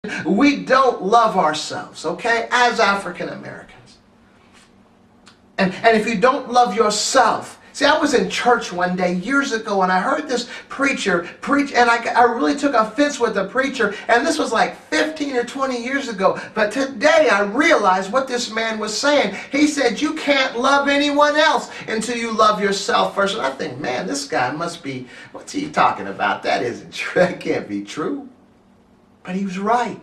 We don't love ourselves, okay, as African Americans. And if you don't love yourself, see, I was in church one day years ago and I heard this preacher preach, and I really took offense with the preacher, and this was like 15 or 20 years ago. But today I realized what this man was saying. He said, you can't love anyone else until you love yourself first. And I think, man, this guy must be, what's he talking about? That isn't true. That can't be true. But he was right.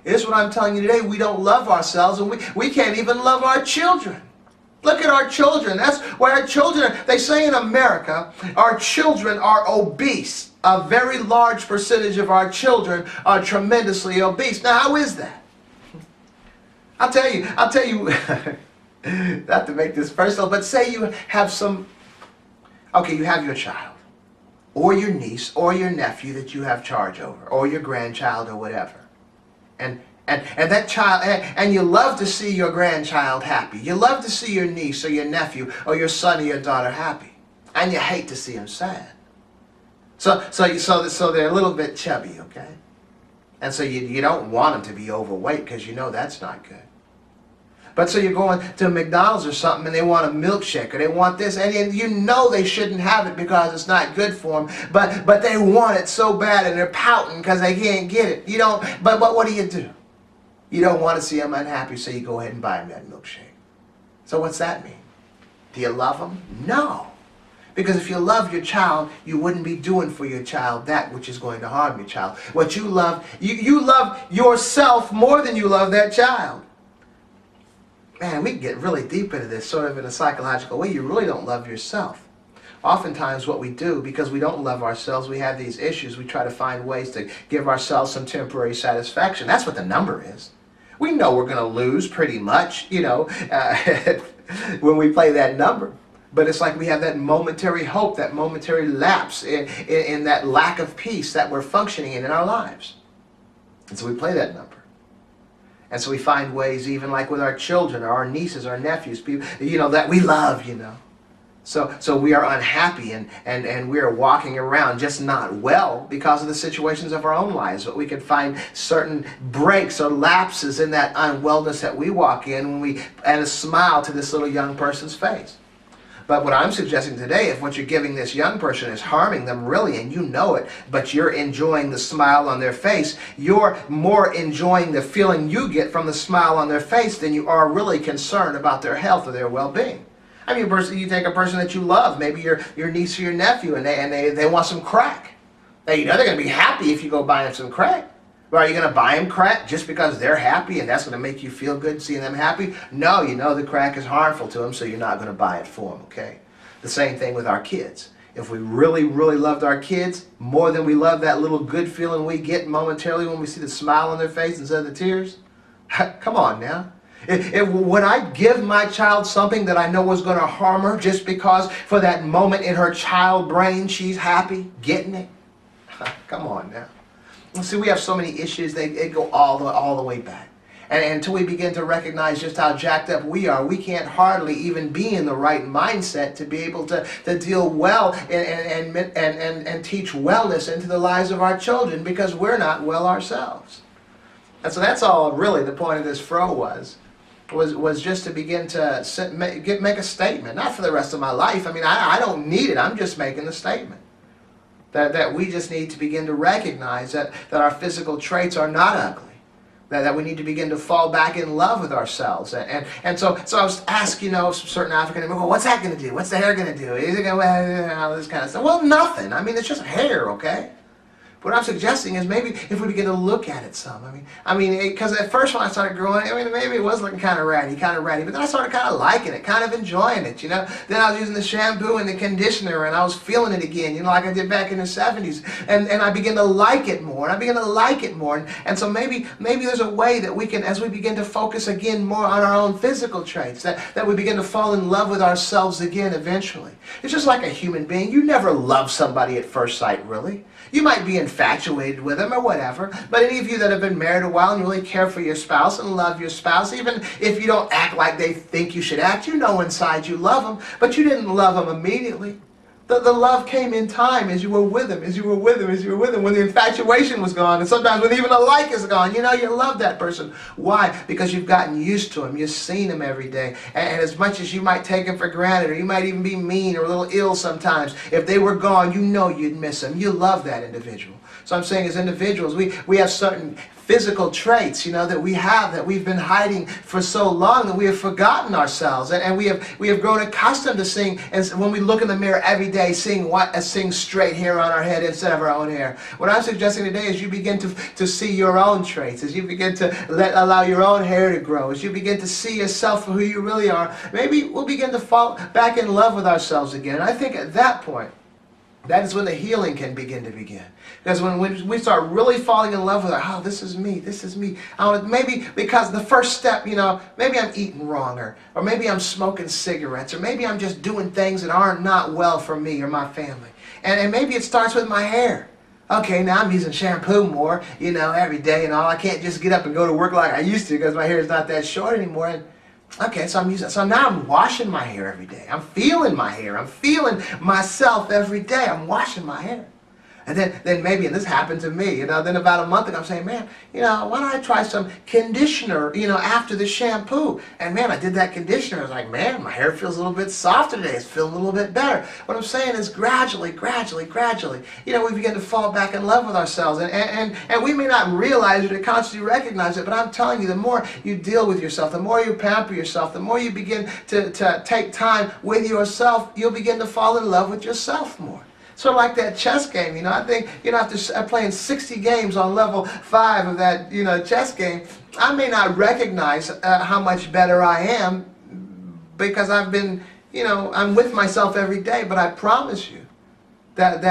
Here's what I'm telling you today. We don't love ourselves, and we can't even love our children. Look at our children. That's why our children, they say in America, our children are obese. A very large percentage of our children are tremendously obese. Now, how is that? I'll tell you, not to make this personal, but say you have you have your child, or your niece, or your nephew that you have charge over, or your grandchild, or whatever. And that child, and you love to see your grandchild happy. You love to see your niece or your nephew or your son or your daughter happy. And you hate to see them sad. So they're a little bit chubby, okay? And so you don't want them to be overweight because you know that's not good. But so you're going to McDonald's or something and they want a milkshake or they want this, and you know they shouldn't have it because it's not good for them, but they want it so bad and they're pouting because they can't get it. You don't. But what do? You don't want to see them unhappy, so you go ahead and buy them that milkshake. So what's that mean? Do you love them? No. Because if you love your child, you wouldn't be doing for your child that which is going to harm your child. What you love, you love yourself more than you love that child. Man, we can get really deep into this sort of in a psychological way. You really don't love yourself. Oftentimes what we do, because we don't love ourselves, we have these issues, we try to find ways to give ourselves some temporary satisfaction. That's what the number is. We know we're going to lose pretty much, when we play that number. But it's like we have that momentary hope, that momentary lapse in that lack of peace that we're functioning in our lives. And so we play that number. And so we find ways, even like with our children, or our nieces, our nephews, people, that we love, So we are unhappy and we are walking around just not well because of the situations of our own lives. But we can find certain breaks or lapses in that unwellness that we walk in when we add a smile to this little young person's face. But what I'm suggesting today, if what you're giving this young person is harming them really, and you know it, but you're enjoying the smile on their face, you're more enjoying the feeling you get from the smile on their face than you are really concerned about their health or their well-being. I mean, you take a person that you love, maybe your niece or your nephew, and they want some crack. Now, you know they're going to be happy if you go buy them some crack. But are you going to buy them crack just because they're happy and that's going to make you feel good seeing them happy? No, you know the crack is harmful to them, so you're not going to buy it for them, okay? The same thing with our kids. If we really, really loved our kids more than we love that little good feeling we get momentarily when we see the smile on their face instead of the tears, come on now. Would I give my child something that I know was going to harm her just because for that moment in her child brain she's happy getting it? Come on now. See, we have so many issues, they go all the way back. And until we begin to recognize just how jacked up we are, we can't hardly even be in the right mindset to be able to deal well and teach wellness into the lives of our children because we're not well ourselves. And so that's all really the point of this fro was just to begin to make a statement, not for the rest of my life. I mean, I don't need it. I'm just making the statement. That we just need to begin to recognize that our physical traits are not ugly. That we need to begin to fall back in love with ourselves. And so I was asked, certain African Americans, well, what's that going to do? What's the hair going to do? Is it going to, all this kind of stuff? Well, nothing. I mean, it's just hair, okay? What I'm suggesting is maybe if we begin to look at it some. I mean, because at first when I started growing, maybe it was looking kind of ratty, but then I started kind of liking it, kind of enjoying it, Then I was using the shampoo and the conditioner, and I was feeling it again, like I did back in the 70s. And I began to like it more, and so maybe there's a way that we can, as we begin to focus again more on our own physical traits, that we begin to fall in love with ourselves again eventually. It's just like a human being. You never love somebody at first sight, really. You might be infatuated with them or whatever, but any of you that have been married a while and you really care for your spouse and love your spouse, even if you don't act like they think you should act, you know inside you love them, but you didn't love them immediately. The love came in time as you were with him, as you were with him, as you were with him, when the infatuation was gone, and sometimes when even the like is gone. You know, you love that person. Why? Because you've gotten used to him. You've seen him every day. And as much as you might take him for granted, or you might even be mean or a little ill sometimes, if they were gone, you know you'd miss him. You love that individual. So I'm saying as individuals, we have certain physical traits, you know, that we've been hiding for so long that we have forgotten ourselves, and we have grown accustomed to seeing, and when we look in the mirror every day, seeing straight hair on our head instead of our own hair. What I'm suggesting today is you begin to see your own traits, as you begin to allow your own hair to grow, as you begin to see yourself for who you really are. Maybe we'll begin to fall back in love with ourselves again. And I think at that point, that is when the healing can begin. Because when we start really falling in love with it, oh, this is me, this is me. Maybe because the first step, you know, maybe I'm eating wrong, or maybe I'm smoking cigarettes, or maybe I'm just doing things that aren't not well for me or my family. And maybe it starts with my hair. Okay, now I'm using shampoo more, you know, every day and all. I can't just get up and go to work like I used to because my hair is not that short anymore. And okay, so now I'm washing my hair every day. I'm feeling my hair. I'm feeling myself every day. I'm washing my hair. And then maybe, and this happened to me, you know, then about a month ago I'm saying, man, you know, why don't I try some conditioner, you know, after the shampoo? And man, I did that conditioner. I was like, man, my hair feels a little bit softer today. It's feeling a little bit better. What I'm saying is gradually, you know, we begin to fall back in love with ourselves. And we may not realize it or consciously recognize it, but I'm telling you, the more you deal with yourself, the more you pamper yourself, the more you begin to take time with yourself, you'll begin to fall in love with yourself more. Sort of like that chess game, you know. I think, you know, after playing 60 games on level 5 of that, you know, chess game, I may not recognize how much better I am because I've been, you know, I'm with myself every day. But I promise you that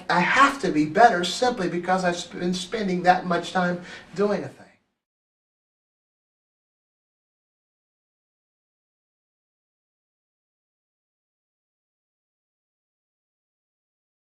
I have to be better simply because I've been spending that much time doing a thing.